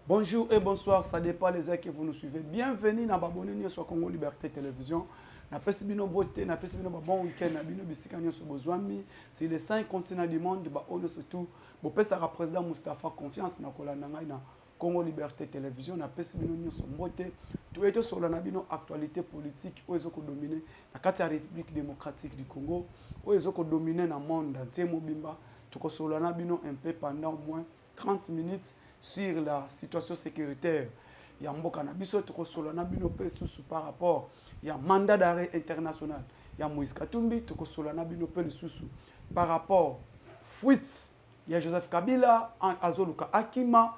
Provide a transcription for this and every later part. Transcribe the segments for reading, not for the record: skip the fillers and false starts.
Bonjour et bonsoir, ça dépend les heures que vous nous suivez. Bienvenue dans Babonini sur Congo Liberté Télévision. Na pesi bino beauté, na pesi bino bon week-end, na bino bisika nyo so bozwami. C'est les 5 continents du monde, ba ono surtout. Bo pesa ka président Mustafa confiance na kolanda ngai na Congo Liberté Télévision. Na pesi bino nyo so beauté. Tout était sur la nabino actualité politique où ils ont dominé la carte République démocratique du Congo, où ils ont dominé dans le monde entier mobimba. Tout ko sur la nabino un peu pendant au moins 30 minutes sur la situation sécuritaire. Il y a un cannabis par rapport il y a un mandat d'arrêt international. Il y a Moïse Katumbi par rapport fuite. Il y a Joseph Kabila, Azoluka Akima,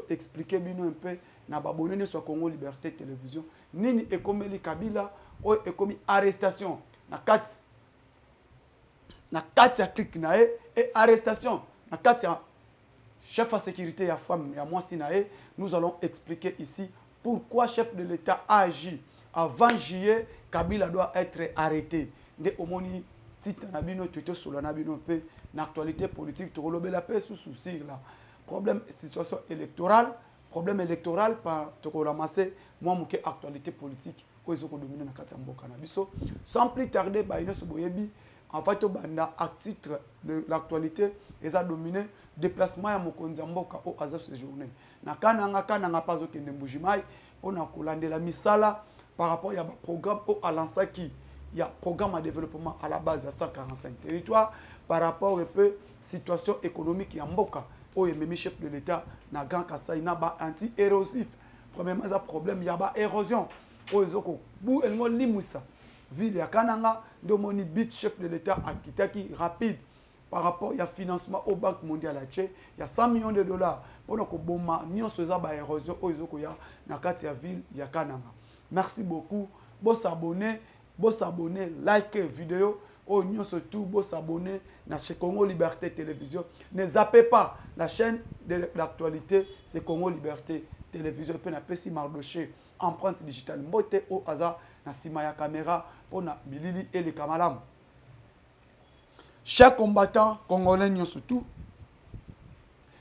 expliquer un peu na babonene sur Congo Liberté Télévision. Nini ekomeli Kabila ou ekomi arrestation na kati ya clique na et arrestation na kati ya chef de sécurité ya femme ya moi Sinae. Nous allons expliquer ici pourquoi chef de l'État a agi avant juillet. Kabila doit être arrêté. De omoni titre nabino tuto sur la nabino pe na actualité politique to lobe la paix sous souci là. Problème situation électorale, par to ramasser moi muke actualité politique ko ezoko dominer na kati ya mboka na biso. Sans plus tarder ba ino so boyebi en fait, à titre de l'actualité, ils ont dominé déplacement à Mokonzi Mboka au hasard de cette journée. Nakananga pas au Kendembujimai, on a coulé la misala par rapport à programme au Alansaki. Il y a programme de développement à la base de 145 territoires par rapport à la situation économique à Mboka. Au même chef de l'État, na Grand Kassai, na ba anti-érosif. Premièrement, il y a problème, il y a érosion. Au Ezoko, bou elmo limoussa. Ville ya Kananga, domoni bit chef de l'État à Kitaki rapide par rapport au financement au Banque mondiale à Tché. Il y a 100 millions de dollars pour que Boma n'y soit pas érosion au Izokoya na katia ville ya Kananga. Merci beaucoup. Bon s'abonner, like vidéo. Oh n'y surtout bon s'abonner na chez Congo Liberté Télévision. Ne zappez pas la chaîne de l'actualité, c'est Congo Liberté Télévision. Et puis na Pessi Mardoché empreinte digitale mbote au hasard na simaya caméra pour na bilili et les kamalam. Chers combattants congolais nyo surtout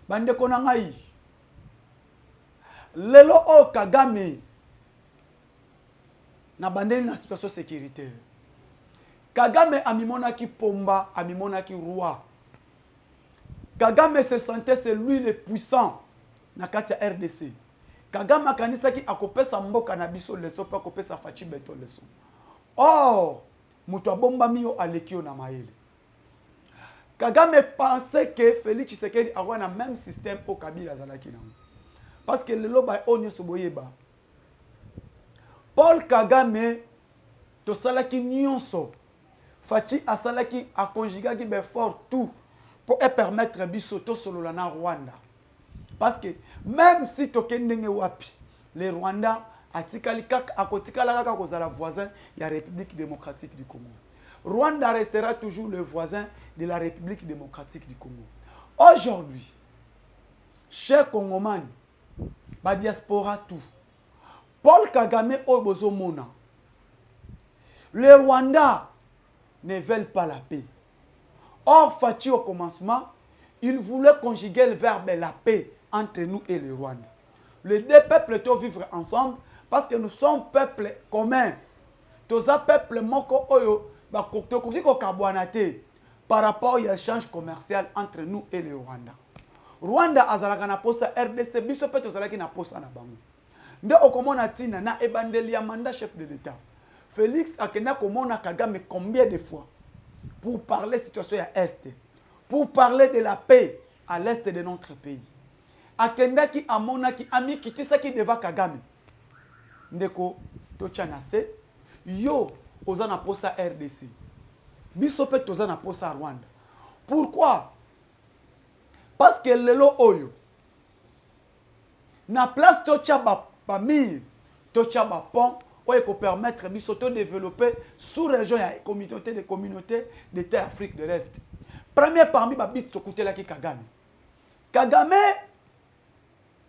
bande konangai lelo o Kagame na bande na situation sécuritaire. Kagame amimona ki pomba, amimona ki roi. Kagame se sentait c'est lui le puissant na kati ya RDC. Kagame akanisa ki akopesa mboka na biso leso pa akopesa fachi beto leso. Or, mutu abomba miyo alekio na maele. Kagame pensait que Félix Tshisekedi a le même système au Kabila zalaki na. Parce que le loba onyo soboyeba. Paul Kagame to salaki nyonso. Fachi asalaki a conjugaki be fort tout pour permettre biso to solo na Rwanda. Parce que même si tokendenge wapi, les Rwandais atikali kaka akotikala kaka kozala voisin ya République démocratique du Congo. Rwanda restera toujours le voisin de la République démocratique du Congo. Aujourd'hui, chers Congomans, ba diaspora tout. Paul Kagame obozo mona. Les Rwandais ne veulent pas la paix. Or, Fachi au commencement, il voulait conjuguer le verbe la paix entre nous et les Rwandais. Les deux peuples doivent vivre ensemble parce que nous sommes peuples communs. Tous les peuples moko oyo ba kokoko kabwanate par rapport à l'échange commercial entre nous et les Rwandais. Rwanda azalaka na posa RDC biso pe tozalaki na posa na bango. Nde okomona tina na ebandeli ya mandat chef de l'État. Félix akenda komona Kagame combien de fois pour parler situation ya Est, pour parler de la paix à l'Est de notre pays. Akendaki amonaki ami kitisaki deva Kagame. Ndeko tochanase yo ozana posa RDC. Biso pe tozana posa Rwanda. Pourquoi? Parce que lelo oyo na place tocha ba mire, tocha ba pont oyo ko permettre biso to développer sous région ya communauté de terre Afrique de l'Est. Premier parmi ba bit to kutela ki Kagame. Kagame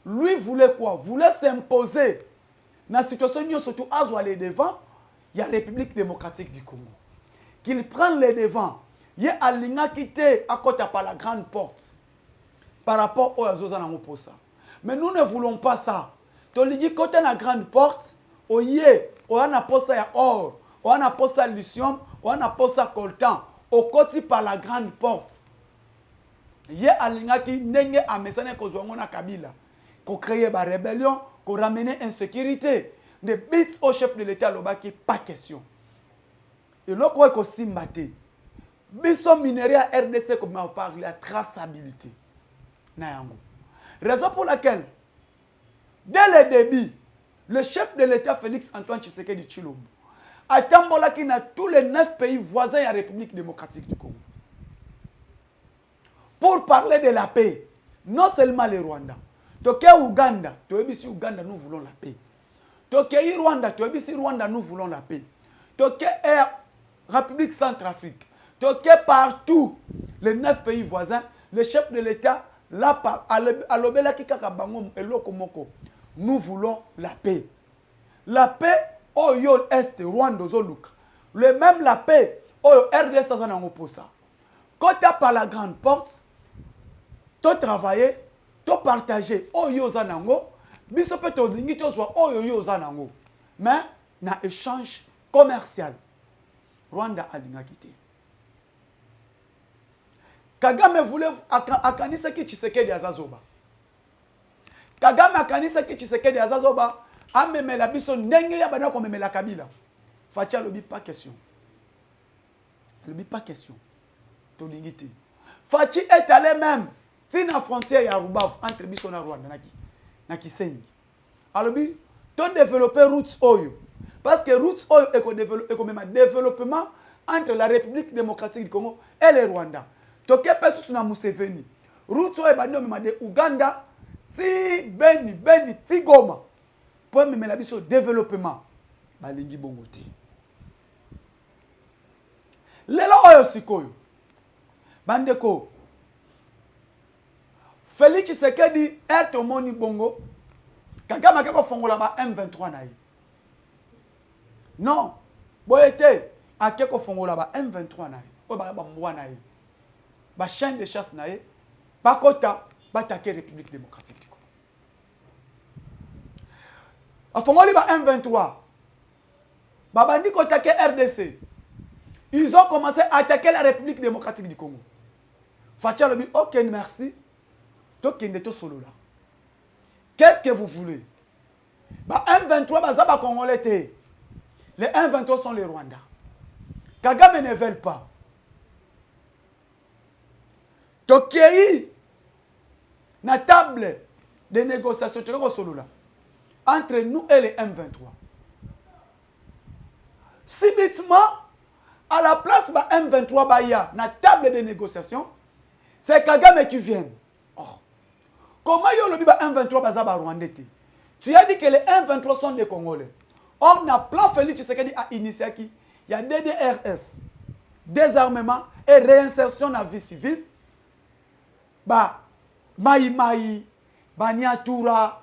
lui voulait quoi? Voulait s'imposer dans la situation où surtout azwa les devants, il y a la République démocratique du Congo. Qu'il prenne les devants, il y a alinga quitté à côté par la grande porte par rapport aux Azozana Moposa. Mais nous ne voulons pas ça. Tolingi côté la grande porte, oye, on a posé à or, on a posé à lithium, on a posé à coltan, au côté par la grande porte. Yé alingaki nenge amesane ko zwangona Kabila, ko créer ba rébellion, ko ramener insécurité. De bits au chef de l'État lobaki pas question. Et là quoi ko simbate. Biso minerai à RDC comme on parle la traçabilité. Na yango. Raison pour laquelle dès le début, le chef de l'État Félix Antoine Tshisekedi Tshilombo a tambolaki na tous les 9 pays voisins de la République démocratique du Congo. Pour parler de la paix, non seulement le Rwanda, toke Ouganda, toebisi Ouganda, nous voulons la paix. Toke Rwanda, toebisi Rwanda, nous voulons la paix. Toke République Centrafrique, toke partout les 9 pays voisins, le chef de l'État là à l'obelaki kaka bango eloko moko. Nous voulons la paix. La paix au yo est Rwanda zoluka. Le même la paix au RDC sanango posa. Quand tu par la grande porte, tu travailler, tu partager au yo zanango, biso pe to lingi to soit au yo zanango. Mais na échange commercial. Rwanda a l'ingakité. Kagame voulait akanisa ki Tshisekedi azazoba. Kagame akanisa ki Tshisekedi azazoba amemela biso ndenge ya bana ko memela Kabila. Fatia lobi pas question. Lobi pas question. To lingité. Fachi est allé même tina frontière ya Rubavu entre biso na Rwanda na Kisenyi. Alobi to développer routes oyo parce que routes oyo eko même développement entre la République démocratique du Congo et le Rwanda. Toke pesu na Museveni. Routes oyo bandi même de Uganda ti Beni ti Goma. Pour même la biso développement balingi bongo te. Lelo oyo sikoyo. Bandeko Félix Tshisekedi est au moni bongo. Kagame akako fongola ba M23 na ye. Non. Boyete akeko fongola ba M23 na ye. O ba mwa na ye. Ba chaîne de chasse na ye. Ba kota ba attaquer République démocratique du Congo. A fongoli ba M23. Ba bandi ko attaquer RDC. Ils ont commencé à attaquer la République démocratique du Congo. Fatia lobi, ok, merci. Donc, il est solo là. Qu'est-ce que vous voulez? Bah, M23, bah, ça va Congolais. Les M23 sont les Rwandais. Kagame ne veulent pas. Tokei, na table de négociation, tu solo là. Entre nous et les M23. Subitement, à la place bah, M23 Baya, na table de négociation, c'est Kagame qui vient. Oh. Comment yo le biba M23 bazaba Rwandais? Tu as dit que les M23 sont des Congolais. Or, na plan Félix Tshisekedi a initié qui il y a DDRS, désarmement et réinsertion dans la vie civile. Ba Maï, ba Niatura,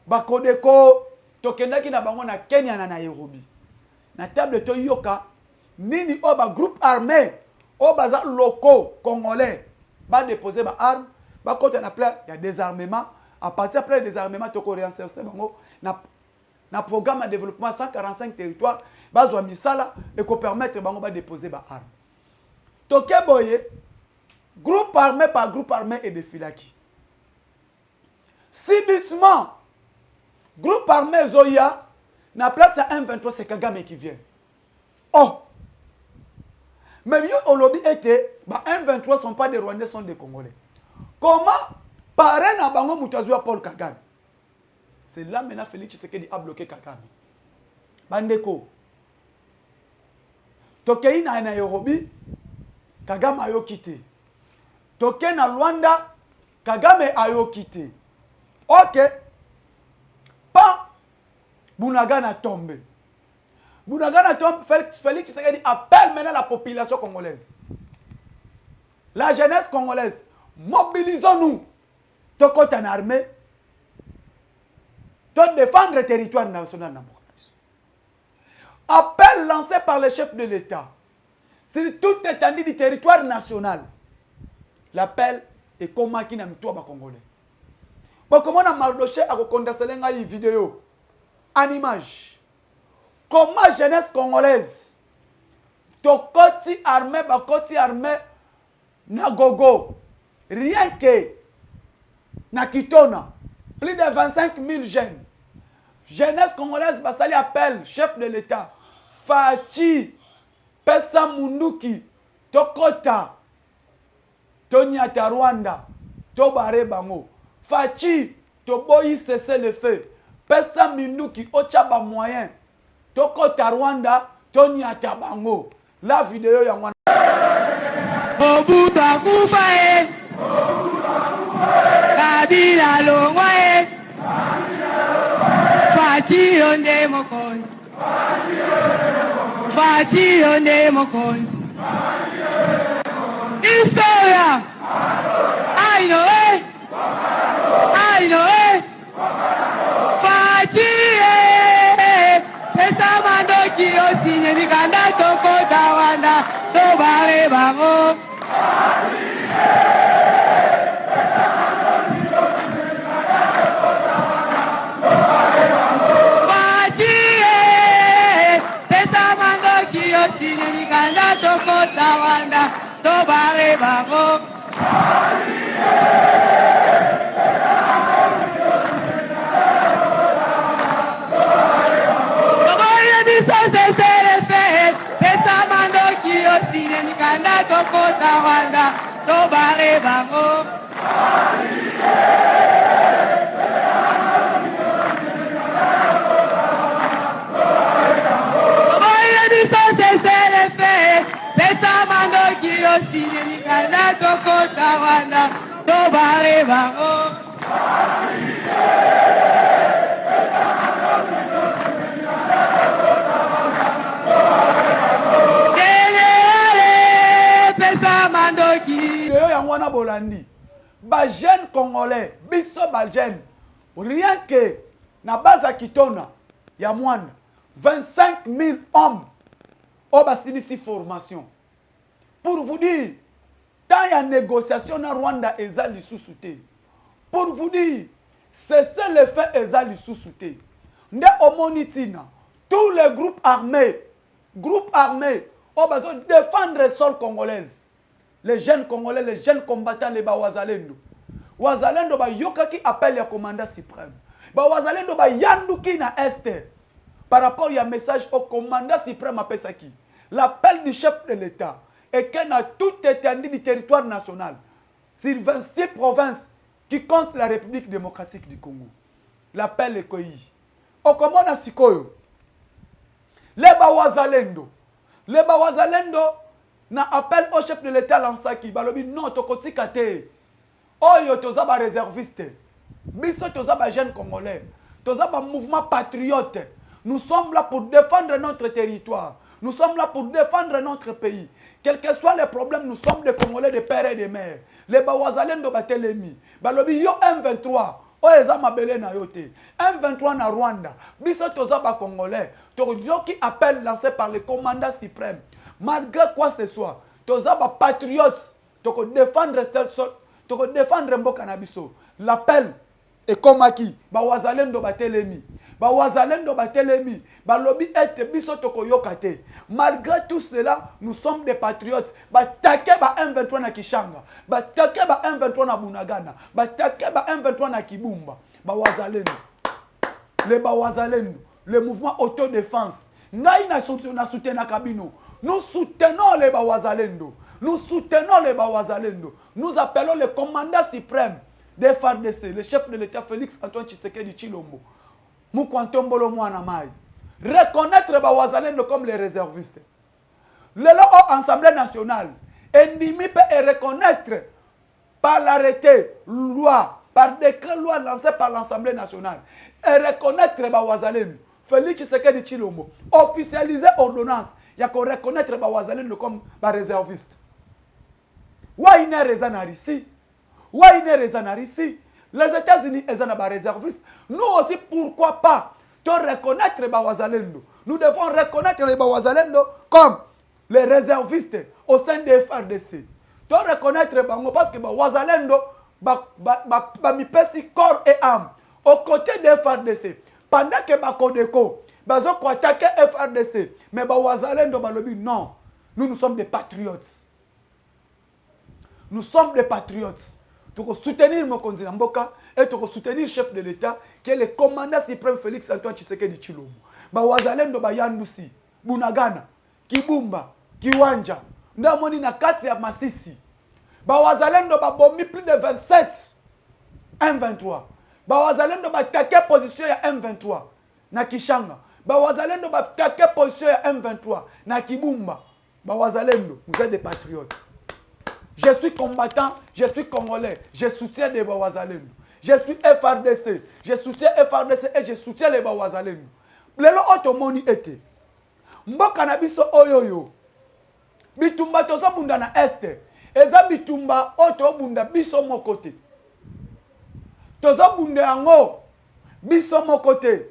ba Kodeko, tokendaki na bango na Kenya na Nairobi. Na table to yoka nini oba groupe armé oba locaux congolais ba déposer ba armes ba côté na plein il y a désarmement à partir après le désarmement toko réinsertion bango na programme de développement 145 territoires ba zo misala et ko permettre bango ba déposer ba armes toke boye groupe armé par groupe armé et de filaki subitement groupe armé Zoya na place à M23 c'est Kagame qui vient. Oh. Mais mieux au lobby était, bah M23 sont pas des Rwandais, sont des Congolais. Comment parrain à Bango Moutazua Paul Kagame? C'est là maintenant Félix Tshisekedi a bloqué Kagame. Bandeko. Tokei na Nairobi, Kagame a yo quitté. Tokei na Rwanda, Kagame a yo quitté. Ok. Pas Bunagana tombé. Bunagana tombe, Félix Tshisekedi appelle maintenant la population congolaise. La jeunesse congolaise, mobilisons-nous. Toko en armée. De défendre le territoire national. Appel lancé par le chef de l'État. C'est toute étendue du territoire national. L'appel est comme qui n'a mis toi congolais. comment on a Mardoché à reconnaître une vidéo en image. Comment jeunesse congolaise, to koti armée, na gogo, rien que na Kitona, plus de 25 000 jeunes. Jeunesse congolaise, basali appelle chef de l'État, Fachi, Pesa Munduki, Tokota, Tonyata Rwanda, Tobare Bango, Fachi, Toboyi cesser le feu, Pesa Munduki, Ochaba moyen, Tokota Rwanda, Tonyata Bango. La vidéo ya mwana. Obuta kufae, Kabila longwae, Fati onde mokon, Fati onde mokon. Historia, I know it, Fati esa mando kio sinye mikanda toko tawanda, tobare bango. Bolandi, ba jeune congolais, biso ba jeune, rien que na base à Kitona, ya mwanda, 25 000 hommes, au basinisi formation. Pour vous dire, tant y a négociation na Rwanda eza lisusu te. Pour vous dire, c'est le fait eza lisusu te. Nde omonitina, tous les groupes armés, au besoin de défendre le sol congolaise. Les jeunes Congolais, les jeunes combattants, les Wazalendo. Wazalendo ba yokaki appel ya commandant suprême. Ba Wazalendo ba yanduki na este. Par rapport à message au commandant suprême à Pesaki. L'appel du chef de l'État est qu'on a tout étendu du territoire national. Sur 26 provinces qui comptent la République démocratique du Congo. L'appel est cueilli. Au commandant Sikoyo. Les Wazalendo. Na appel au chef de l'État lansaki balobi non tokotika te oyo toza ba réserviste biso toza ba jeune congolais toza ba mouvement patriote. Nous sommes là pour défendre notre territoire, nous sommes là pour défendre notre pays, quels que soient les problèmes. Nous sommes des Congolais de père et de mère. Les Bawazalendo batelemi balobi yo M23 oyo eza mabele na yo te M23 na Rwanda biso toza ba congolais toyoki appel lancé par le commandant suprême. Malgré quoi ce soit, toza ba patriotes, toko défendre mboka na biso. L'appel est comme qui ba wazalendo batelemi, ba lobi ete biso toko yokate. Malgré tout cela, nous sommes des patriotes. Ba take ba M23 na Kishanga, ba take ba M23 na Bunagana, ba take ba M23 na Kibumba, ba wazalendo. Les Bawazalendo, le mouvement autodéfense. Ngai na soutena Kabino. Nous soutenons les Bawazalendo. Nous appelons le commandant suprême des FARDC, le chef de l'État Félix Antoine Tshisekedi Tshilombo. Mukwantombolo mwana mai. Reconnaître les Bawazalendo comme les réservistes. Le Assemblée nationale, endimi et reconnaître par l'arrêté, loi, par décret loi lancé par l'Assemblée nationale, et reconnaître les Bawazalendo. Félix Tshisekedi Tshilombo, officialiser ordonnance, il y a qu'on reconnaître les Bawazalendo comme les réservistes. Les États-Unis sont des réservistes. Nous aussi, pourquoi pas reconnaître les Bawazalendo. Nous devons reconnaître les Bawazalendo comme les réservistes au sein des FARDC. Reconnaître les Bango parce que Bawazalendo, mi pesi corps et âme aux côtés de FRDC pendant que Bakodeko bazo ko attaquer FRDC mais Wazalendo balobi non, nous sommes des patriotes. Nous sommes des patriotes. Tu peux soutenir Mokonzi Mboka et tu peux soutenir le chef de l'État qui est le commandant suprême Félix Antoine Tshisekedi Tshilombo. Wazalendo Yandusi, Bunagana, Kibumba, Kiwanja, Ndamoni na kati ya Masisi. Wazalendo bombi plus de 27 M23. Wazalendo attaqué position ya M23 na Kishanga. Wazalendo attaqué position ya M23 na Kibumba. Wazalendo, vous êtes des patriotes. Je suis combattant, je suis congolais, je soutiens les Wazalendo. Je suis FRDC, je soutiens FRDC et je soutiens les Wazalendo. Lelo otomoni ete. Mboka na biso oyoyo. Bitumba tozo bunda na este. Eza bitumba oto bunda biso mokote. Tozo bunda yango biso mokote.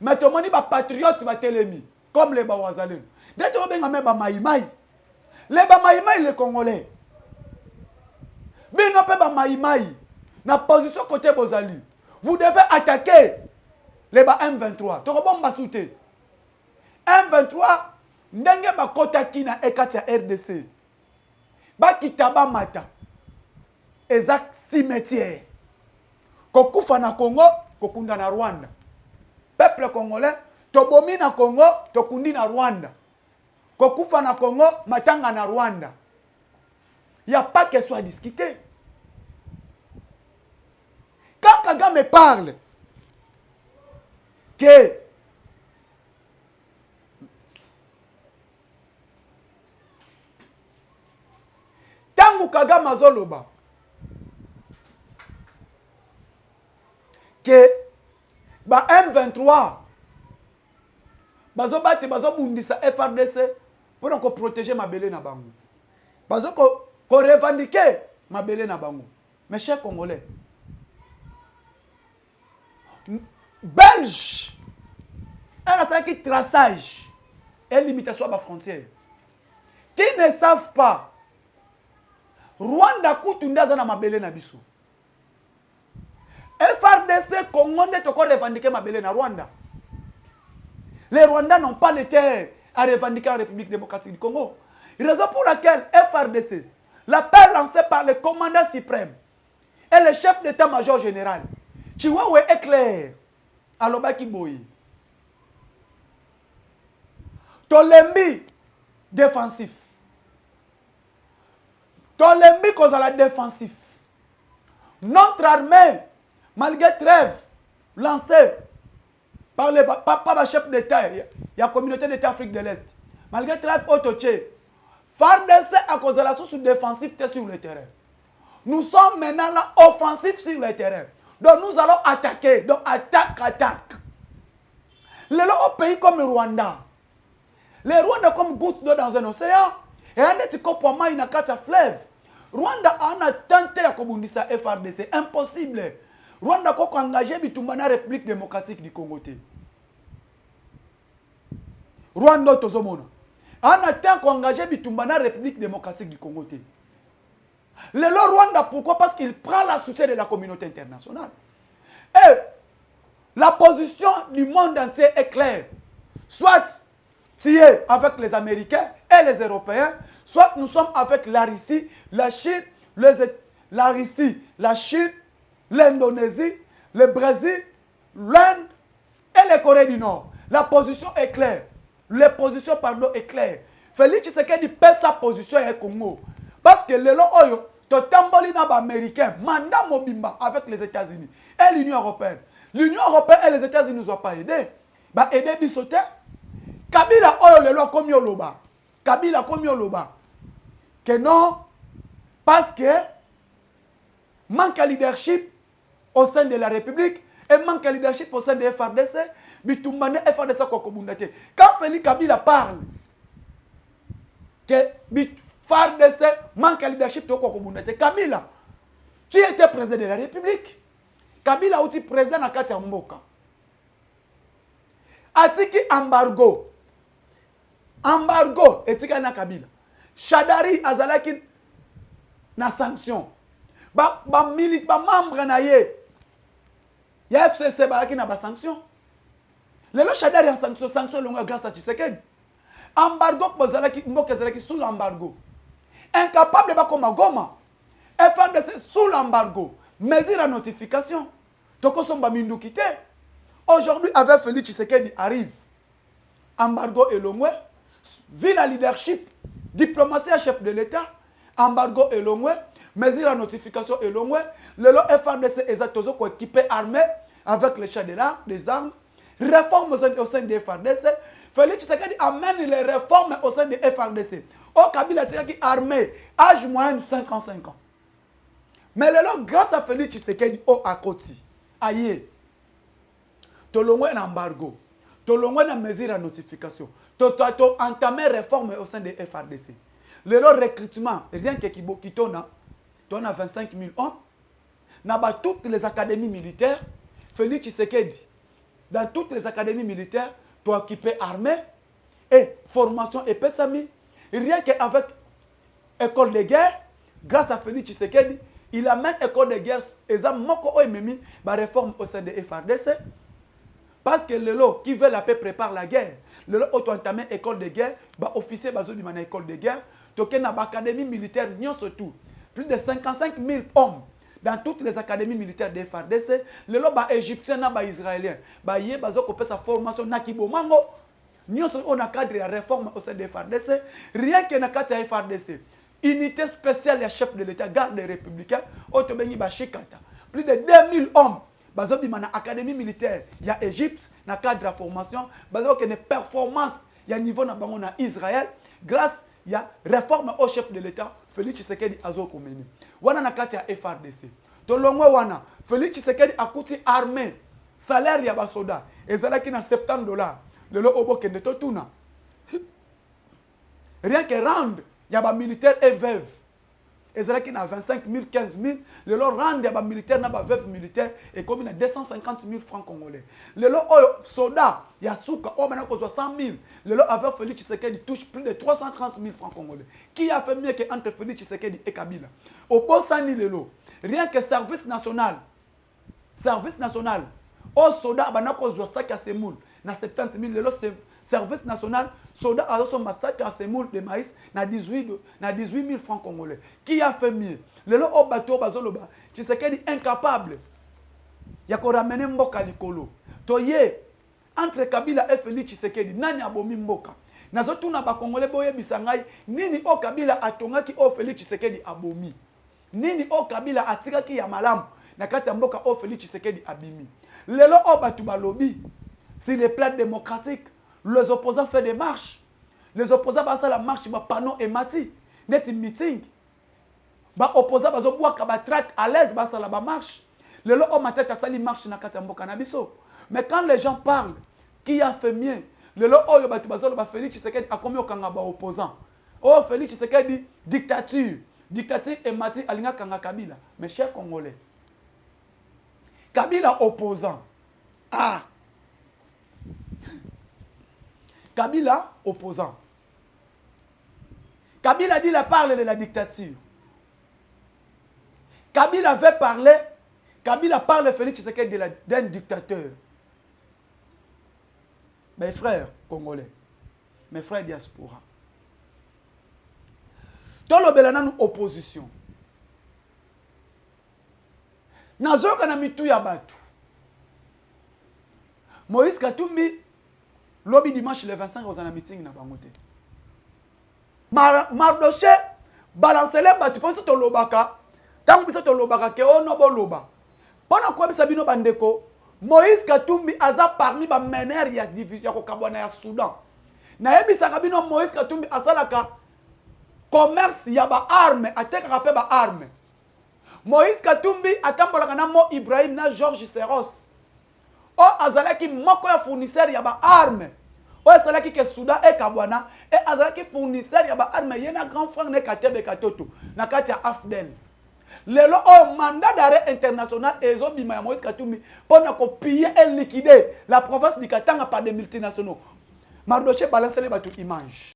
Mais tomoni ba patriotes ba telemi comme les Wazalendo. Dès to benga me ba maïmaï. Les ba maïmaï les Congolais. Bino pe ba maïmaï na position côté bozali. Vous devez attaquer les ba M23. To bomba souté. M23 ndenge ba kotaki na ekati ya RDC. Ba kitaba mata. Exact cimetière. Kokufa na Congo, kokunda na Rwanda. Peuple congolais, tobomi na Congo, tokundi na Rwanda. Kokufa na Congo, matanga na Rwanda. Il n'y a pas que soit à discuter. Quand Kagame parle que tangu Kagame azoloba que ba M23 bazo bate bazo bundisa FRDC pour donc protéger mabele na bango. Bazo ko revendiquer mabele na bango. Mes chers Congolais, Belge, un attaque traçage et limitation à la frontière. Qui ne savent pas, Rwanda kutunda za na mabele na biso. FRDC Congo ne te ko revendiquer mabele na Rwanda. Les Rwandais n'ont pas les terres à revendiquer en République démocratique du Congo. Raison pour laquelle FRDC, l'appel lancé par le commandant suprême et le chef d'état-major général, Chihuahua est clair. Alobaki boyi. Tolembi défensif. Tolembi cause à la défensif. Notre armée, malgré trêve lancée par le chef d'État, il y a la communauté d'État Afrique de l'Est, malgré trêve autoché, FARDC à cause de la source défensive sur le terrain. Nous sommes maintenant là offensifs sur le terrain. Donc nous allons attaquer. Donc attaque. Les autres pays comme le Rwanda. Les Rwanda comme goutte d'eau dans un océan. Et un petit copoiement il n'a qu'à fleuve. Rwanda a tenté à kobundisa FRDC. Impossible. Rwanda a engagé bitumba na République démocratique du Congo. Rwanda tozomona. A tenté engagé bitumba na République démocratique du Congo. Le Rwanda, pourquoi? Parce qu'il prend la soutien de la communauté internationale. Et la position du monde entier est claire. Soit tu es avec les Américains et les Européens, soit nous sommes avec la Russie, la Chine, la Russie, la Chine, l'Indonésie, le Brésil, l'Inde et les Corées du Nord. La position est claire. La position, est claire. Félix Tshisekedi pèse sa position au Congo. Parce que les lois, to tamboli na ba américain, mandat mobimba avec les États-Unis et l'Union européenne. L'Union européenne et les États-Unis nous ont pas aidé. Ba aider bisoté. Kabila oyo le lois comme yoloba. Kabila comme yoloba. Que non, parce que manque de leadership au sein de la République et manque de leadership au sein de FRDC, bitumbane FRDC ko kobundate. Quand Félix Kabila parle que FARDC manque de leadership de Kokobundate. Kabila, tu étais président de la République. Kabila aussi président de la Kati Mboka. Atiki embargo. Embargo etika na Kabila. Shadari azalaki na sanction. membre na ye ya FCC qui na ba sanction lelo Shadari en sanction longa grâce à Tshisekedi embargo bozalaki mboka ezalaki sous l'embargo incapable ba koma Goma FRDC sous l'embargo mesure à notification tokosomba minduki te aujourd'hui avec Félix Tshisekedi arrive embargo elongwe vu la leadership diplomatie à chef de l'État embargo elongwe mesure à notification elongwe lelo FRDC ezatozo ko équipé armé avec les chars des armes réformes au sein des FRDC Félix Tshisekedi amène les réformes au sein des FRDC au Kabila qui armé âge moyen de 55 ans mais lelo grâce à Félix Tshisekedi au akoti aye tolongwe na embargo tolongwe na mesure à notification to entamé réforme au sein des FRDC le recrutement rien que kitona on a 25 000 hommes dans toutes les académies militaires Félix Tshisekedi dans toutes les académies militaires tu équipé armée et formation et pesami rien qu'avec école de guerre grâce à Félix Tshisekedi il amène école de guerre et ça moko ememi ba réforme au sein des FRDC parce que le lot qui veut la paix prépare la guerre le lot auto entamé école de guerre ba officier bazo di mana école de guerre to na ba académie militaire nyon surtout plus de 55 000 hommes dans toutes les académies militaires des FARDC le lot ba égyptien na ba israélien ba yé bazo ko sa formation na kibomango nyon surtout on a cadre la réforme au sein des FARDC rien que na kati ya FARDC unité spéciale ya chef de l'État garde républicain auto bengi ba shikata plus de 2000 hommes bazo bi mana académie militaire ya Égypte na cadre de formation bazo que ne performance ya niveau na bango na Israël grâce ya réforme au chef de l'État Félix Tshisekedi azo komeni wana na kati ya FRDC to longwe wana Félix Tshisekedi akuti armée salaire ya ba soda ezalaki na $70 lelo obokende to tuna rien que rendre ya ba militaire et veuve ezalaki na 25 000 15 000 lelo rendre ya ba militaire na ba veuve militaire et comme na 250 000 francs congolais lelo soda ya suka o bana ko 100 000 lelo avec Félix Tshisekedi touche plus de 330 000 francs congolais qui a fait mieux que entre Félix Tshisekedi et Kabila au Bosani lelo rien que service national au soda bana ko 5 à semoul na 70 000 lelo service national soda a son massacre à semoul de maïs na 18 000 francs congolais qui a fait mieux lelo o bateau bazoloba Tshisekedi incapable ya ko ramener mboka likolo toye entre Kabila et Félix Tshisekedi nani abomi mboka nazotuna ba congolais boye bisangai nini o Kabila atongaki o Félix Tshisekedi abomi nini o Kabila atikaki ya malamu na kati ya mboka o Félix Tshisekedi abimi lelo o batu balobi sur les plans démocratiques les opposants font des marches les opposants basent la marche ba panneau et mati net meeting ba opposants bazo boaka ba track à l'aise basent la ba marche lelo o matata sali marche na kati ya mboka na biso mais quand les gens parlent qui a fait mieux lelo oyo batu bazo ba Félix Tshisekedi a komi okanga ba opposants oh Félix Tshisekedi dictature et mati alinga kanga Kabila mes chers congolais Kabila opposant Kabila opposant. Kabila dit il parle de la dictature. Kabila veut parler. Kabila parle Félix Tshisekedi d'un dictateur. Mes frères congolais, mes frères diaspora. Tout le belana nous opposition. Nazoka na mitu ya batu. Moïse Katumbi lobby dimanche le 25 aux un meeting na bangote. Mardoché balancer les batu pour to lobaka. Tant que to lobaka ke ono bo loba. Pona kwa bisa bino bandeko Moïse Katumbi aza parmi ba mener ya ko kabwana ya Soudan. Na yebisa kabino Moïse Katumbi asalaka commerce ya ba arme ateka pe ba arme. Moïse Katumbi atambolaka na mo Ibrahim na Georges Seros. O azalaki moko ya fournisseur ya ba arme. O azalaki ke Soudan e Kabwana e azalaki fournisseur ya ba arme yena grand frère ne Katebe Katoto na kati ya Afdel. Lelo o mandat d'arrêt international ezo bima ya Moïse Katumbi pona ko piller et liquider la province du Katanga par des multinationaux. Mardoché balance les batu image.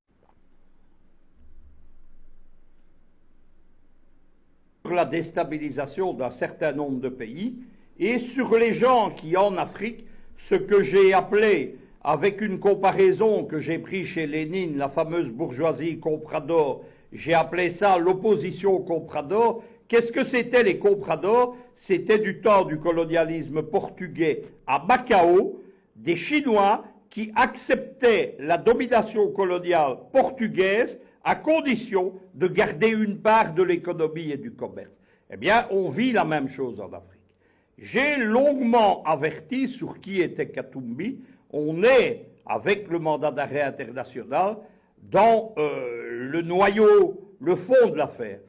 sur la déstabilisation d'un certain nombre de pays et sur les gens qui, en Afrique, ce que j'ai appelé, avec une comparaison que j'ai prise chez Lénine, la fameuse bourgeoisie comprador, j'ai appelé ça l'opposition comprador. Qu'est-ce que c'était les compradors? C'était du temps du colonialisme portugais à Macao, des Chinois qui acceptaient la domination coloniale portugaise à condition de garder une part de l'économie et du commerce. Eh bien, on vit la même chose en Afrique. J'ai longuement averti sur qui était Katumbi. On est, avec le mandat d'arrêt international, dans le noyau, le fond de l'affaire.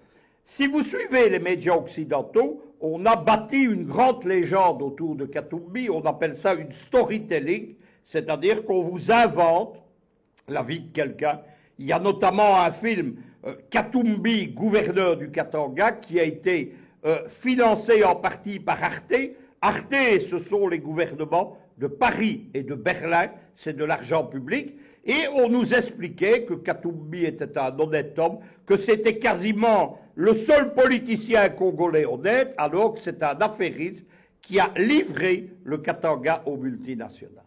Si vous suivez les médias occidentaux, on a bâti une grande légende autour de Katumbi, on appelle ça une storytelling, c'est-à-dire qu'on vous invente la vie de quelqu'un. Il y a notamment un film, Katumbi, gouverneur du Katanga, qui a été financé en partie par Arte. Arte, ce sont les gouvernements de Paris et de Berlin, c'est de l'argent public, et on nous expliquait que Katumbi était un honnête homme, que c'était quasiment le seul politicien congolais honnête, alors que c'est un affairiste qui a livré le Katanga aux multinationales.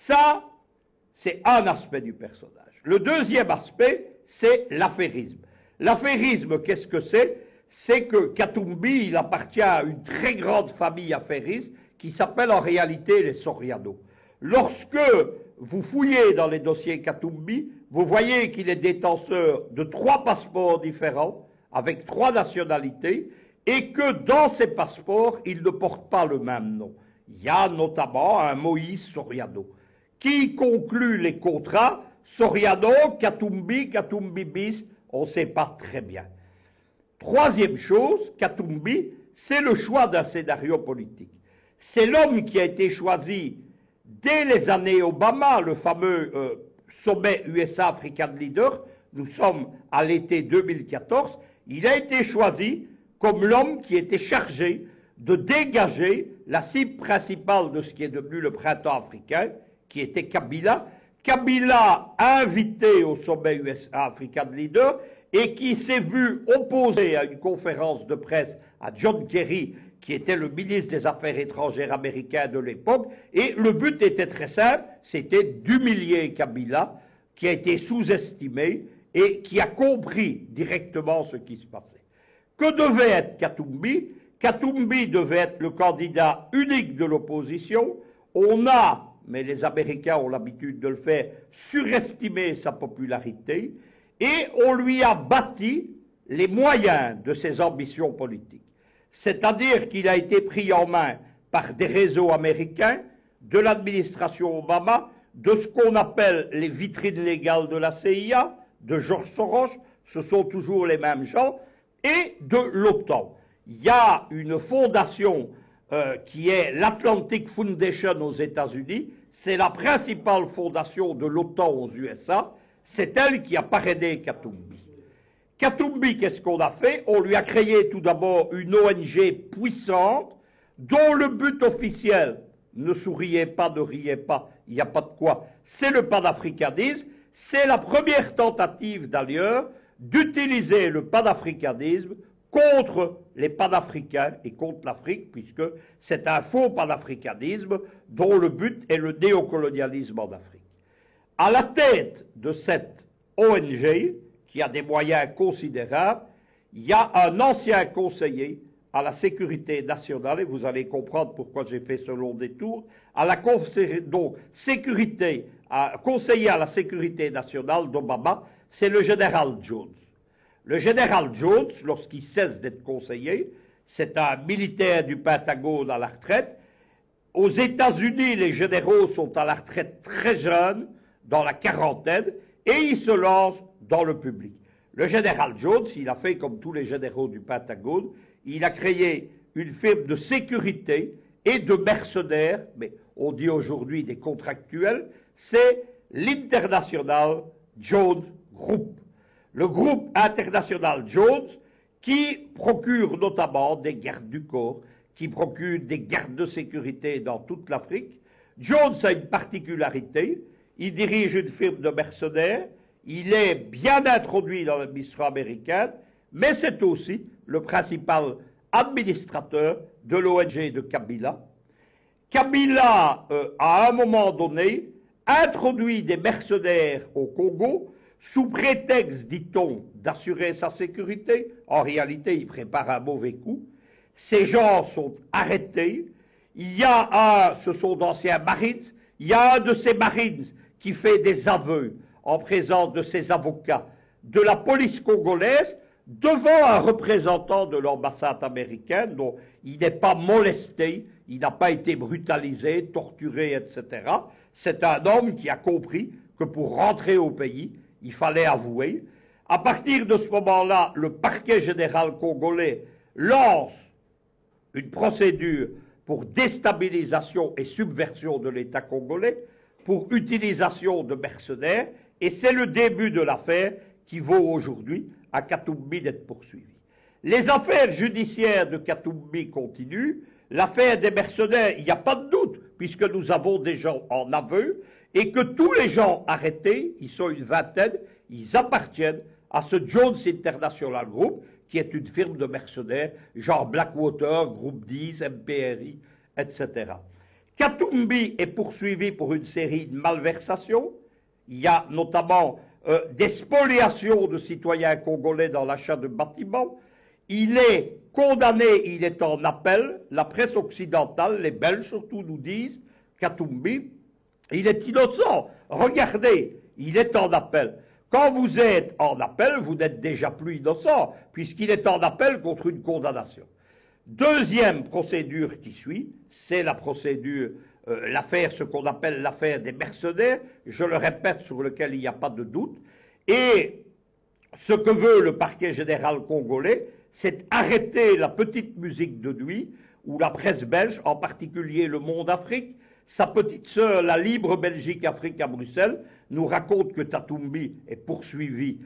Ça, c'est un aspect du personnage. Le deuxième aspect, c'est l'affairisme. L'affairisme, qu'est-ce que c'est? C'est que Katumbi, il appartient à une très grande famille affairiste qui s'appelle en réalité les Soriano. Lorsque vous fouillez dans les dossiers Katumbi, vous voyez qu'il est détenteur de 3 passeports différents, avec 3 nationalités, et que dans ces passeports, il ne porte pas le même nom. Il y a notamment un Moïse Soriano, qui conclut les contrats Soriano, Katumbi, Katumbi bis, on ne sait pas très bien. Troisième chose, Katumbi, c'est le choix d'un scénario politique. C'est l'homme qui a été choisi dès les années Obama, le fameux sommet USA-African Leader, nous sommes à l'été 2014, il a été choisi comme l'homme qui était chargé de dégager la cible principale de ce qui est devenu le printemps africain, qui était Kabila. Kabila invité au sommet USA-African Leader et qui s'est vu opposé à une conférence de presse à John Kerry, qui était le ministre des Affaires étrangères américain de l'époque, et le but était très simple, c'était d'humilier Kabila, qui a été sous-estimé et qui a compris directement ce qui se passait. Que devait être Katumbi? Katumbi devait être le candidat unique de l'opposition. On a, mais les Américains ont l'habitude de le faire, surestimé sa popularité, et on lui a bâti les moyens de ses ambitions politiques. C'est-à-dire qu'il a été pris en main par des réseaux américains, de l'administration Obama, de ce qu'on appelle les vitrines légales de la CIA, de George Soros, ce sont toujours les mêmes gens, et de l'OTAN. Il y a une fondation qui est l'Atlantic Foundation aux États-Unis, c'est la principale fondation de l'OTAN aux USA, c'est elle qui a parrainé Katumbi. Katumbi, qu'est-ce qu'on a fait? On lui a créé tout d'abord une ONG puissante, dont le but officiel, ne souriez pas, ne riez pas, il n'y a pas de quoi, c'est le panafricanisme. C'est la première tentative d'ailleurs d'utiliser le panafricanisme contre les panafricains et contre l'Afrique, puisque c'est un faux panafricanisme dont le but est le néocolonialisme en Afrique. À la tête de cette ONG, qui a des moyens considérables, il y a un ancien conseiller à la sécurité nationale, et vous allez comprendre pourquoi j'ai fait ce long détour, donc conseiller à la sécurité nationale d'Obama, c'est le général Jones. Le général Jones, lorsqu'il cesse d'être conseiller, c'est un militaire du Pentagone à la retraite. Aux États-Unis, les généraux sont à la retraite très jeunes, dans la quarantaine, et ils se lancent dans le public. Le général Jones, il a fait comme tous les généraux du Pentagone, il a créé une firme de sécurité et de mercenaires, mais on dit aujourd'hui des contractuels, c'est l'International Jones Group. Le groupe international Jones qui procure notamment des gardes du corps, qui procure des gardes de sécurité dans toute l'Afrique. Jones a une particularité, il dirige une firme de mercenaires, il est bien introduit dans l'administration américaine, mais c'est aussi le principal administrateur de l'ONG de Kabila. Kabila, à un moment donné, introduit des mercenaires au Congo sous prétexte, dit-on, d'assurer sa sécurité. En réalité, il prépare un mauvais coup. Ces gens sont arrêtés. Il y a ce sont d'anciens Marines, il y a un de ces Marines qui fait des aveux en présence de ses avocats de la police congolaise devant un représentant de l'ambassade américaine dont il n'est pas molesté, il n'a pas été brutalisé, torturé, etc. C'est un homme qui a compris que pour rentrer au pays, il fallait avouer. À partir de ce moment-là, le parquet général congolais lance une procédure pour déstabilisation et subversion de l'État congolais, pour utilisation de mercenaires, et c'est le début de l'affaire qui vaut aujourd'hui à Katumbi d'être poursuivi. Les affaires judiciaires de Katumbi continuent, l'affaire des mercenaires, il n'y a pas de doute, puisque nous avons des gens en aveu, et que tous les gens arrêtés, ils sont une vingtaine, ils appartiennent à ce Jones International Group, qui est une firme de mercenaires, genre Blackwater, Groupe 10, MPRI, etc. Katumbi est poursuivi pour une série de malversations. Il y a notamment des spoliations de citoyens congolais dans l'achat de bâtiments. Il est condamné, il est en appel. La presse occidentale, les Belges surtout, nous disent Katumbi, il est innocent. Regardez, il est en appel. Quand vous êtes en appel, vous n'êtes déjà plus innocent, puisqu'il est en appel contre une condamnation. Deuxième procédure qui suit, c'est la procédure, l'affaire, ce qu'on appelle l'affaire des mercenaires, je le répète, sur lequel il n'y a pas de doute. Et ce que veut le parquet général congolais, c'est arrêter la petite musique de nuit, où la presse belge, en particulier Le Monde Afrique, sa petite sœur, la Libre Belgique Afrique à Bruxelles, nous raconte que Katumbi est poursuivi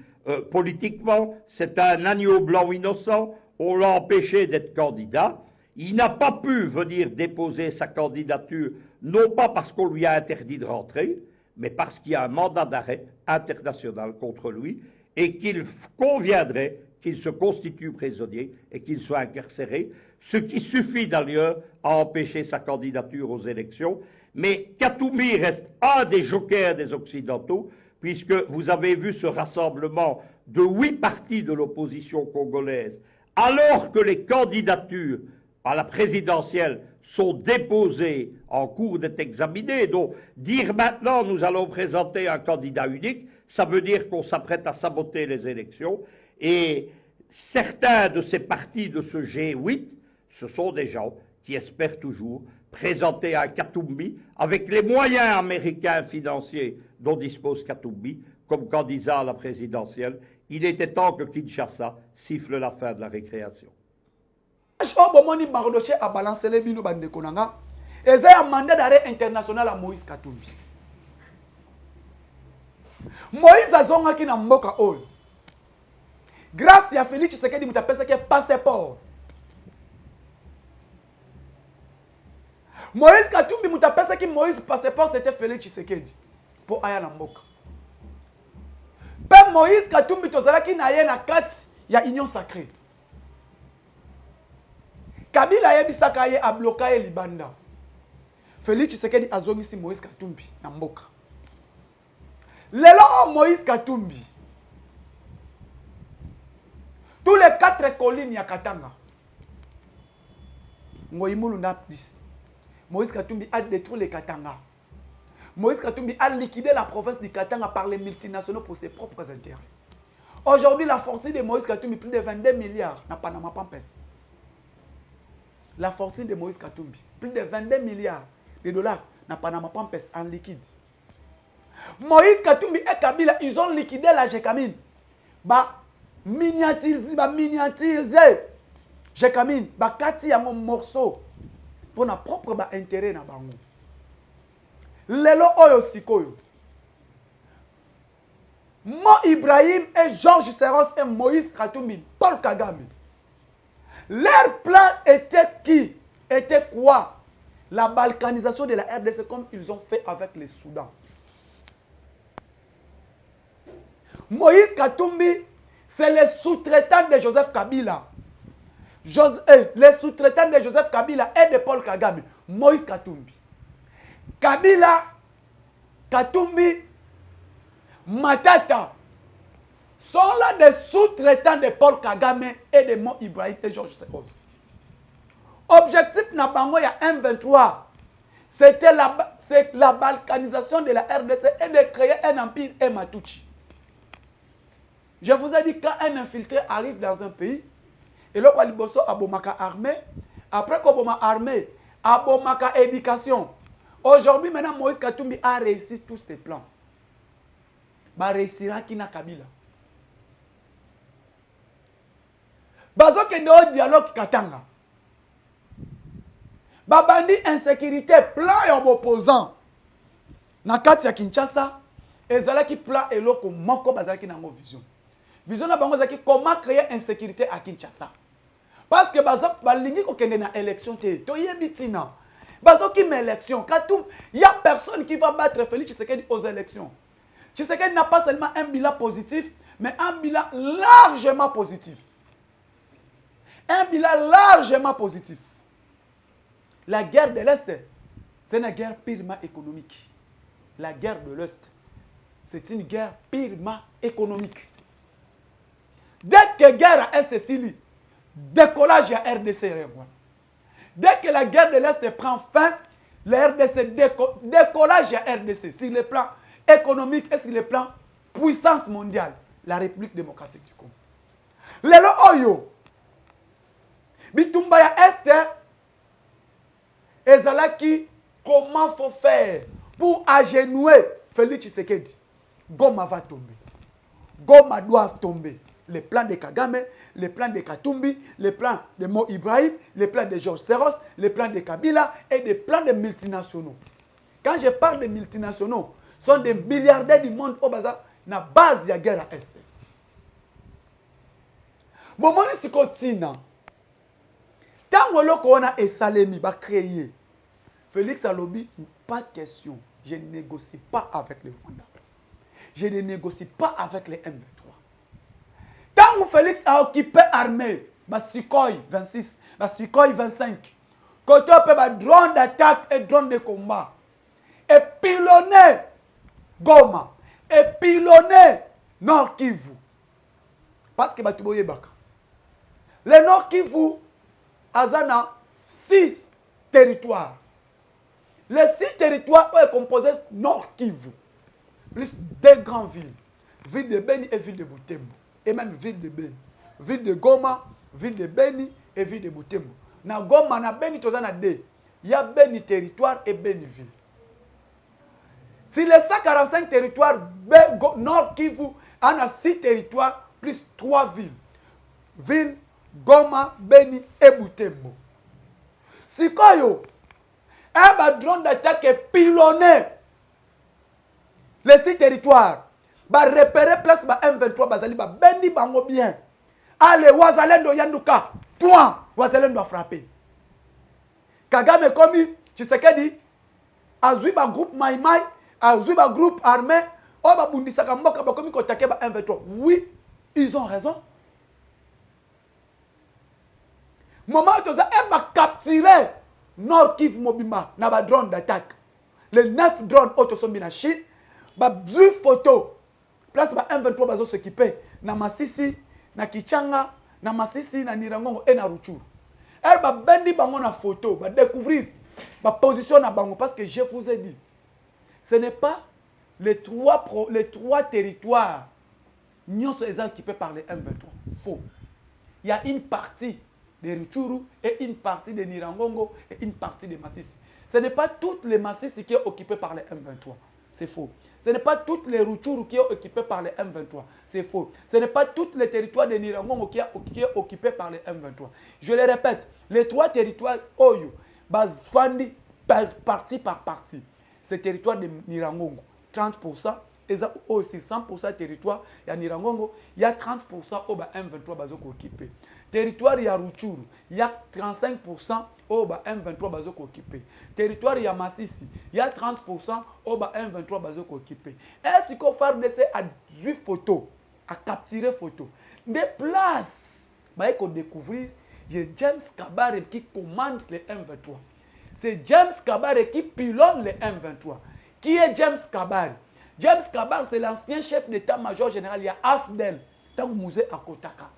politiquement. C'est un agneau blanc innocent. On l'a empêché d'être candidat. Il n'a pas pu venir déposer sa candidature, non pas parce qu'on lui a interdit de rentrer, mais parce qu'il y a un mandat d'arrêt international contre lui et qu'il conviendrait qu'il se constitue prisonnier et qu'il soit incarcéré, ce qui suffit d'ailleurs à empêcher sa candidature aux élections. Mais Katumbi reste un des jokers des Occidentaux, puisque vous avez vu ce rassemblement de 8 partis de l'opposition congolaise, alors que les candidatures à la présidentielle sont déposées, en cours d'être examinées. Donc, dire maintenant nous allons présenter un candidat unique, ça veut dire qu'on s'apprête à saboter les élections. Et certains de ces partis de ce G8, ce sont des gens qui espèrent toujours présenter un Katumbi avec les moyens américains financiers dont dispose Katumbi comme candidat à la présidentielle. Il était temps que Kinshasa siffle la fin de la récréation. Mardoché a balancé les bino bande konanga. Et c'est un mandat d'arrêt international à Moïse Katumbi. Moïse a zonga ki na mboka oyo. Grâce à Félix Tshisekedi mutapesa ke passeport. Moïse Katumbi mutapesa ki Moïse passeport c'était Félix Tshisekedi pour aya na mboka. Pe Moïse Katumbi tozalaki na ye na kati ya union sacrée. Kabila yebisaka ye abloka ye libanda. Félix Tshisekedi azongisi Moïse Katumbi na mboka. Lelo Moïse Katumbi. Tous les 4 collines ya Katanga. Ngoyimulu Napdis. Moïse Katumbi a détruit les Katanga. Moïse Katumbi a liquidé la province du Katanga par les multinationaux pour ses propres intérêts. Aujourd'hui, la fortune de Moïse Katumbi, plus de 22 milliards, na Panama Pampes. La fortune de Moïse Katumbi, plus de 22 milliards de dollars, na Panama Pampes en liquide. Moïse Katumbi et Kabila, ils ont liquidé la Jekamine. Miniaturisé. Jekamine, kati ya mon morceau. Pour na propre intérêt na bango. Lelo oyo sikoyo. Mo Ibrahim et Georges Seros et Moïse Katumbi, Paul Kagame. Leur plan était qui? Était quoi? La balkanisation de la RDC comme ils ont fait avec les Soudan. Moïse Katumbi, c'est le sous-traitant de Joseph Kabila. les sous-traitants de Joseph Kabila et de Paul Kagame, Moïse Katumbi. Kabila, Katumbi, Matata sont là des sous-traitants de Paul Kagame et de Mo Ibrahim et Georges Soros. Objectif Nabango, il y a 1-23. C'était la balkanisation de la RDC et de créer un empire et Matuchi. Je vous ai dit, quand un infiltré arrive dans un pays, et là, il y a Abomaka armée, après qu'Abomaka armée, Abomaka éducation. Aujourd'hui, maintenant, Moïse Katumbi a réussi tous ses plans. Il réussira qui n'a Kabila. Bazo kende au dialogue Katanga. Babandi insécurité, plan et opposant. Na kati ya Kinshasa, ezalaki plan et loko moko bazalaki nango vision. Vision na bango zaki comment créer insécurité à Kinshasa. Parce que bazak balingi ko kende na élection te. To yebitina. Bazok ki élection, Katoum, il y a personne qui va battre Félix Tshisekedi aux élections. Tshisekedi n'a pas seulement un bilan positif, mais un bilan largement positif. Un bilan largement positif. La guerre de l'Est, c'est une guerre purement économique. La guerre de l'Est, c'est une guerre purement économique. Dès que la guerre à Est s'ili, décollage à RDC. Dès que la guerre de l'Est prend fin, la RDC décollage à RDC. Sur le plan économique et sur le plan puissance mondiale, la République démocratique du Congo. Lelo Oyo, Bitumba ya Est, ezalaki comment faut faire pour agenouer Félix Tshisekedi. Goma va tomber. Goma doit tomber. Les plans de Kagame, les plans de Katumbi, les plans de Mo Ibrahim, les plans de Georges Soros, les plans de Kabila et les plans de multinationaux. Quand je parle de multinationaux, ce sont des milliardaires du monde au bazar, na base de la guerre à Est. Bon, moi, je suis tant qu'on a Salemi va créer, Félix Alobi, pas de question. Je ne négocie pas avec le Rwanda. Je ne négocie pas avec les M23. Tant que Félix a occupé l'armée, Sukhoi 26, Sukhoi 25, quand on peut drone d'attaque et drone de combat, et pilonner Goma, et pilonner Nord Kivu. Parce que le Nord Kivu, Azana, 6 territoires. Les 6 territoires sont composés de Nord Kivu, plus 2 grandes villes, ville de Beni et ville de Butembo, et même ville de Beni, ville de Goma, ville de Beni et ville de Butembo. Na Goma, na Beni, tozana 2. Il y a Beni territoire et Beni ville. Si les 145 territoires Nord Kivu, on a 6 territoires plus 3 villes. Ville, Goma, Beni et Butembo. Si Koyo, un drone d'attaque est pilonné les 6 territoires, va repérer place ba M23 bazali ba Beni bango bien. Allez, Wazalendo Yanduka, toi, Wazalendo a frappé. Kagame komi, Tshisekedi, azui ba groupe Maïmaï, azui ba groupe armé, o ba bundisaka mboka ba komi kotake ba M23. Oui, ils ont raison. Moment où tu as capturé Nord Kivu Mobima, na ba drone d'attaque. Les 9 drones autosombis na Chine, ba vu photo. Place ba M23 bazo s'équiper na Masisi, na Kichanga, na Masisi, na Nirangongo et na Ruchuru. Elle ba bendi bango na photo, ba découvrir ba position na bango parce que je vous ai dit, ce n'est pas les trois territoires nous sommes équipés par les M23. Faux. Il y a une partie de Ruchuru et une partie de Nirangongo et une partie de Masisi. Ce n'est pas toutes les Masisi qui sont occupées par les M23. C'est faux. Ce n'est pas toutes les Ruchuru qui sont occupées par les M23. C'est faux. Ce n'est pas tous les territoires de Nirangongo qui sont occupés par les M23. Je le répète, les 3 territoires Oyo, Bazfandi, partie par partie. C'est territoire de Nirangongo, 30%. Et ça aussi 100% territoire, il y a Nirangongo, il y a 30% au M23 bazoko occupé. Territoire il y a Ruchuru, il y a 35% au M23 bazoko occupé. Territoire il y a Masisi, il y a 30% au M23 bazoko occupé. Est-ce qu'on fait des à 8 photos, à capturer photos, des places, bah qu'on découvrir il y a James Kabare qui commande les M23. C'est James Kabare qui pilote les M23. Qui est James Kabare? James Kabare, c'est l'ancien chef d'état-major général. Il y a AFDEL, dans le musée à Kotaka.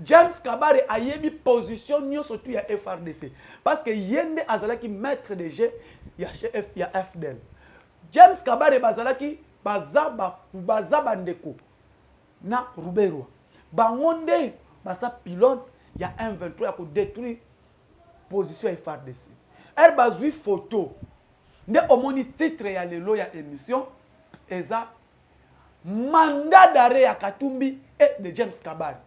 James Kabare a eu position surtout à FRDC. Parce que Yende Azalaki, maître de jeu, il y a FDL. James Kabare Bazalaki, Bazaba Ndeko, na Rubero. Bangonde, Basa pilote, il y a un 23 qui détruit position FRDC. Elle bazui photo. Ne omoni titre ya lelo ya émission, eza mandat d'arrêt à Katumbi et de James Kabare.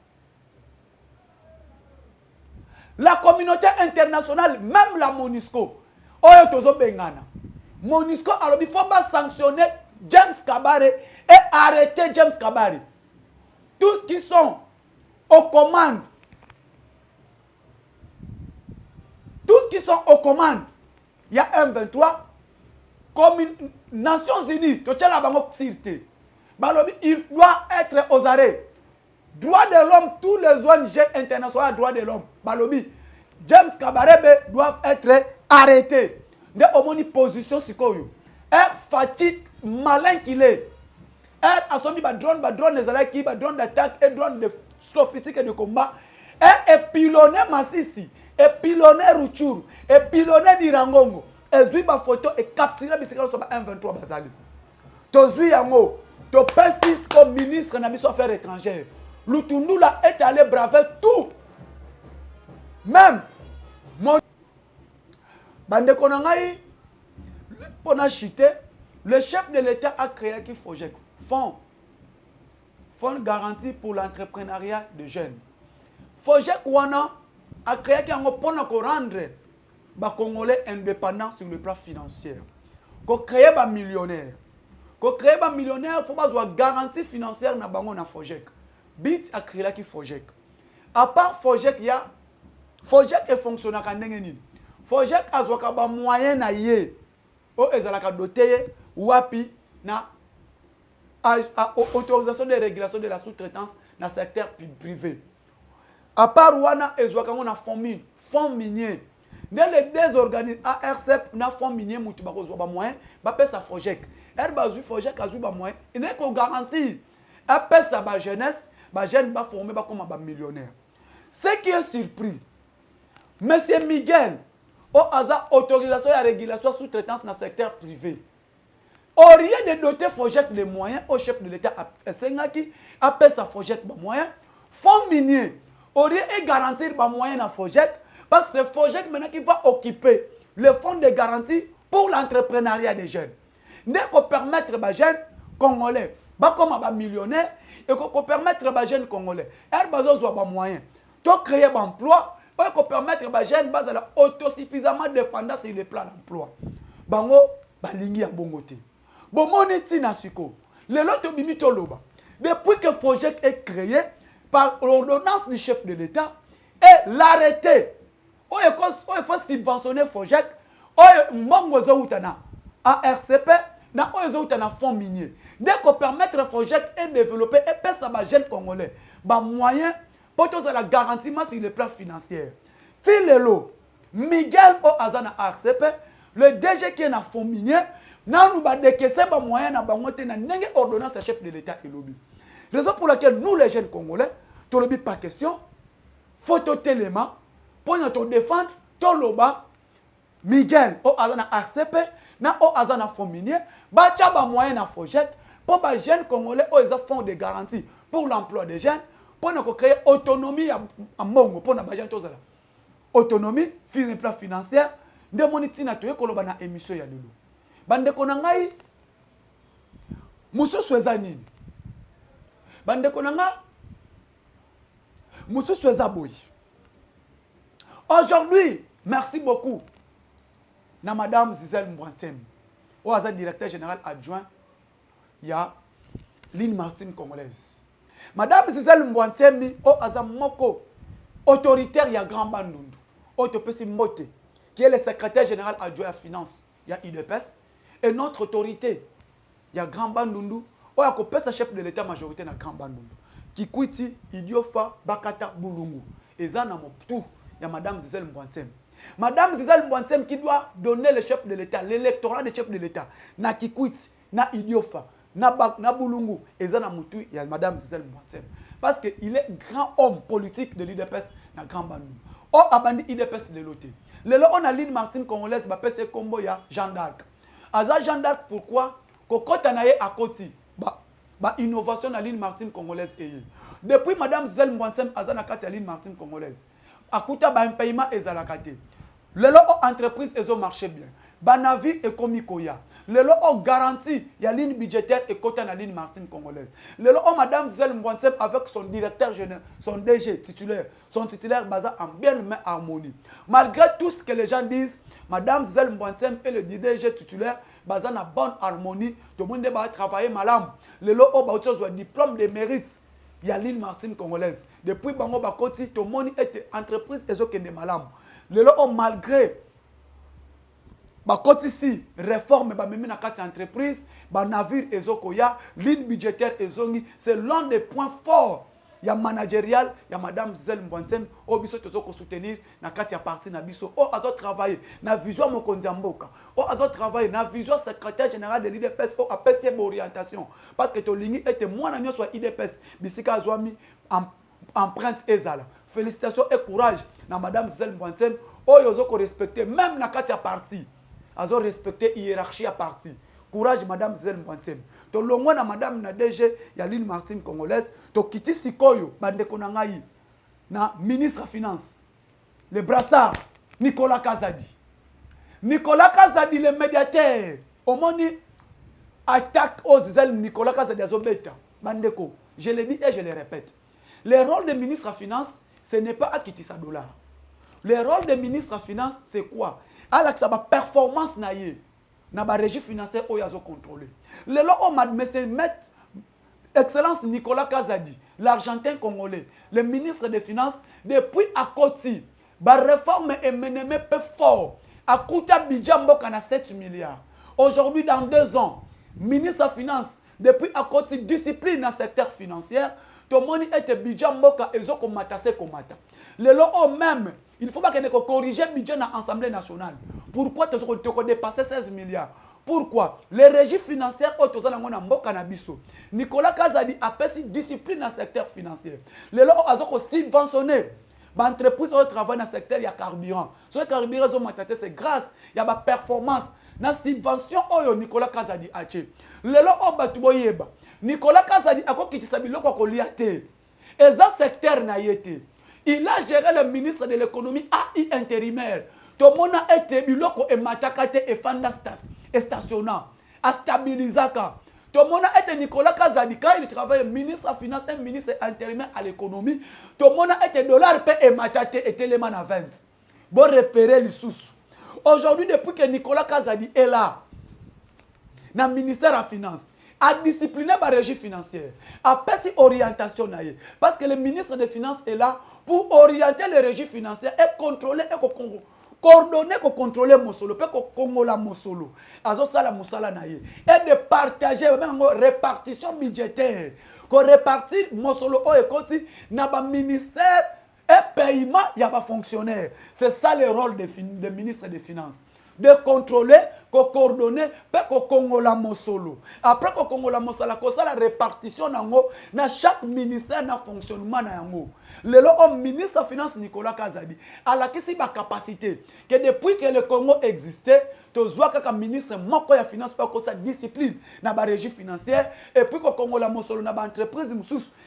La communauté internationale, même la MONUSCO, Oyo Tozo Bengana, MONUSCO alors il faut pas sanctionner James Kabare et arrêter James Kabare. Tous qui sont aux commandes, il y a un 23, comme une Nations Unies, il doit être aux arrêts. Droits de l'homme, tous les ONG internationaux droits de l'homme, Balobi, James Kabarebe doivent être arrêtés. De homoni position sikoyo. Fatigue malin qu'il est. Assomi drone les drone d'attaque et drone de sophistiqué de combat. Et pilonné Massissi, et pilonné Ruchuru, et pilonné Dirangongo. Et zui ba photo et capturé bisikalo sur 123 bazali. To zui yango, to pessis comme ministre na mission affaires étrangères. Lutundula est allé braver tout. Même mon bande konangai pour chité, le chef de l'État a créé qui FOGEC, fonds garanti pour l'entrepreneuriat des jeunes. FOGEC wana a créé qui pour rendre les Congolais indépendants sur le plan financier. Pour créer des millionnaires. Pour créer des millionnaires, il faut avoir une garantie financière na bango na FOGEC. Bit a créé qui FOGEC. À part FOGEC, il y a FOGEC est fonctionnaire quand n'engeni. FOGEC a zwaka moyen na ye. O ezalaka doté wapi na autorisation de régulation de la sous-traitance dans le secteur privé. À part wana ezwaka na fonds minier. Dans les deux organismes ARCEP na fonds minier mutu bako zwa ba moyen ba pesa FOGEC. Bazu FOGEC azu ba moyen, il n'est qu'au garantie. A pesa ba jeunesse, ba jeune ba formé ba comme ba millionnaire. Ce qui est surpris, Monsieur Miguel, au hasard autorisation et régulation sous-traitance dans le secteur privé. Au lieu de doter FOGEC les moyens, au chef de l'État Sengaki appelle sa FOGEC les moyens, fonds minier, au lieu de garantir les moyens à FOGEC, parce que c'est FOGEC maintenant qui va occuper le fonds de garantie pour l'entrepreneuriat des jeunes. Dès qu'on permettre aux jeunes congolais, comme un millionnaire, et qu'on permettre aux jeunes congolais, ils ont des moyens, de créer un emploi, pour permettre aux jeunes d'être autosuffisamment dépendants sur le plan d'emploi. Bango, balingi ya bongote. Bomoni tina siko. Le loto bimito loba. Depuis que FOGEC est créé par l'ordonnance du chef de l'État et l'arrêté. Il faut subventionner FOGEC. Mbongo zoutana ARCP na zoutana fonds minier. Dès qu'on permettre FOGEC et développer et pèse à jeunes congolais, ba moyen pour tous la garantie sur le plan financier. Tilelo Miguel o azana ARCP, le DG qui est na fonds minier, na nous ba décaisser ba moyen na bangote na nenge ordonnance chef de l'État et lobby. Raison pour laquelle nous les jeunes congolais, to lobby pas question, photo téléma pour nous défendre to loba Miguel o azana ARCP na o azana fonds minier, ba tia ba moyen na FOGEC pour ba jeunes congolais o ils fonds de garantie pour l'emploi des jeunes pour nous créer autonomie à Mongo pour nous jeunes tozala. Autonomie sur le plan financier de monitina to ekoloba na émission ya lelo. Bande konangai mususu eza nini? Bande konanga mususu eza boy. Aujourd'hui, merci beaucoup na madame Gisèle Mbwantsem, au hasard directeur général adjoint, il y a Line Martine congolaise. Madame Gisèle Mbwantsem, au hasard moko autoritaire, il y a Grand Bandundu, Otopesi Mbote, qui est le secrétaire général adjoint à finance, il y a IDPS, et notre autorité, il y a Grand Bandundu, ou il y a chef de l'état majorité dans Grand Bandundu, Kikwiti Idiofa Bakata Boulungu. Eza na motu ya Madame Gisèle Mbwansem. Madame Gisèle Mbwansem qui doit donner le chef de l'État, l'électorat des chefs de l'État. Na Kikwiti, na Idiofa, na Boulungu. Eza na motu ya Madame Gisèle Mbwansem. Parce qu'il est grand homme politique de l'IDPS na Grand Bandou. O abandi IDPS de l'OT. Lelo on a Line Martine congolaise ba pese combo ya Jeanne d'Arc. Aza Jeanne d'Arc pourquoi kokota na ye akoti ba innovation na Line Martine congolaise eye. Depuis Madame Gisèle Mbwansem aza na kati ya Line Martine congolaise. Akuta ba paiement ezalakate. Lelo o entreprise ezo marché bien. Ba navire ekomi koya. Lelo o garantie ya ligne budgétaire et kota na Line Martine congolaise. Lelo o Madame Gisèle Mbwansem avec son directeur général, son DG titulaire, son titulaire basé en bien harmonie. Malgré tout ce que les gens disent, Madame Gisèle Mbwansem et le DG titulaire basé en bonne harmonie. Tout le monde va travailler malam. Lelo o ba un diplôme de mérite. Il y a Line Martine congolaise. Depuis Bango Bakoti, tout le monde était entreprise et de malam. Lelo o malgré Bakoti ici, réforme, même dans la entreprise, navire ezokoya, ligne budgétaire ezongi, c'est l'un des points forts. Il y a managérial, il y a Madame Gisèle Mbwansem, au biso tozoko soutenir, na kati ya parti na biso, o azo travailler, na vision mokondiamboka, o azo travailler, na vision secrétaire général de l'IDPS, o apesi orientation. Parce que to lingi était moins na soit IDPS, bisika azwami empreinte ezala. Félicitations et courage na Madame Gisèle Mbwansem, o yozoko respecter, même na kati ya parti. Azo respecter hiérarchie à parti. Courage Madame Gisèle Mbwansem. To longwa na Madame na DG ya Line Martine congolaise, to kiti sikoyo bandeko na ngai na ministre des Finances. Le brassard Nicolas Kazadi. Nicolas Kazadi le médiateur. Omoni attaque aux Gisèle Nicolas Kazadi azobeta. Bandeko, je le dis et je le répète. Le rôle de ministre des Finances, ce n'est pas à quitter sa dollar. Le rôle de ministre des Finances, c'est quoi? Alors que performance na ye na ba régie financière o yazo contrôler. Le lo o monsieur met excellence Nicolas Kazadi, l'argentin congolais, le ministre des Finances depuis à Koti, ba réforme et meneme peu fort. A kuta budget mboka na 7 milliards. Aujourd'hui dans 2 ans, ministre des Finances depuis à Koti discipline dans secteur financier, to moni était budget mboka ezoko matase komata. Le lo o même il ne faut pas que nous corrigions le budget dans l'Assemblée nationale. Pourquoi tu as dépassé 16 milliards? Pourquoi? Les régies financières, Nicolas Kazadi a fait une discipline dans le secteur financier. Les gens ont subventionné l'entreprise qui travaille dans le secteur, il y a carburant. Ce carburant, c'est grâce à la performance. Dans la subvention, Nicolas Kazadi a fait. Les gens ont Nicolas Kazadi a fait ce secteur n'a été. Il a géré le ministre de l'économie AI intérimaire. Tout le monde a été biloko et matakate et fanda stationnant. A stabilisaka. Tout le monde a été Nicolas Kazadi. Quand il travaille ministre des Finances et ministre intérimaire à l'économie, tout le monde a été dollar et matate et téléman à 20. Bon repérer les sous. Aujourd'hui, depuis que Nicolas Kazadi est là, dans le ministère des Finances, à discipliner la régie financière, à passer orientation. Parce que le ministre des Finances est là pour orienter les régies financières et contrôler et coordonner et contrôler Mosolo, et contrôler Mosolo, et de partager même répartition budgétaire, qu'on répartit Mosolo et dans le ministère et paiement, il y a pas fonctionnaire. C'est ça le rôle des ministres des Finances. De contrôler, de coordonner, de Congola Mosolo. Après que Congola Mosolo, c'est la répartition dans chaque ministère dans fonctionnement. Le ministre des Finances Nicolas Kazadi a la capacité que depuis que le Congo existait, tu vois que le ministre manque de finances pour sa discipline dans la régie financière et puis que Congola Mosolo dans l'entreprise,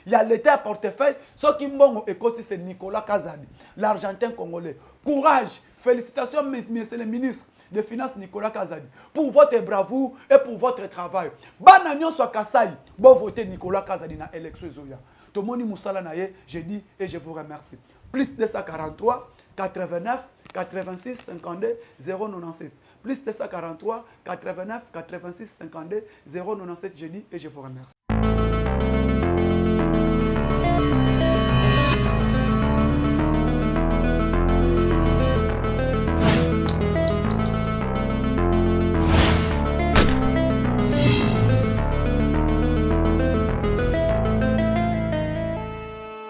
il y a l'État portefeuille. Ce qui est c'est Nicolas Kazadi, l'Argentin congolais. Courage, félicitations, monsieur le ministre des Finances Nicolas Kazadi, pour votre bravoure et pour votre travail. Bananion soit Kassai, bon voter Nicolas Kazadi dans l'élection Zoya. Tout le monde Moussala Naye, je dis et je vous remercie. Plus 243 89 86 52 097. Plus 243 89 86 52 097, je dis et je vous remercie.